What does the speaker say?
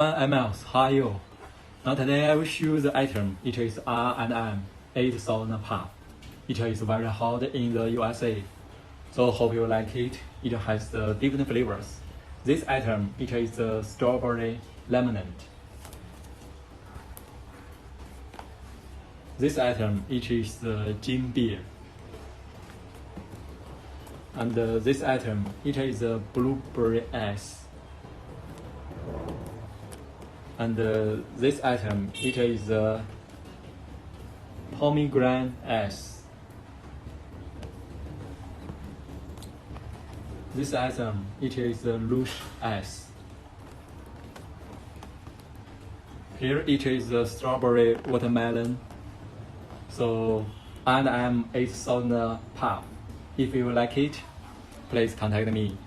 1 ml. Hi. Now today I will show you the item. It is RandM 8000 puff. It is very hot in the USA. So hope you like it. It has the different flavors. This item, it is the strawberry lemonade. This item, it is the gin beer. And this item, it is the blueberry ice. And this item, it is the pomegranate ice. This item, it is the Lychee ice. Here it is the strawberry watermelon. So, and I'm 8000 puff. If you like it, please contact me.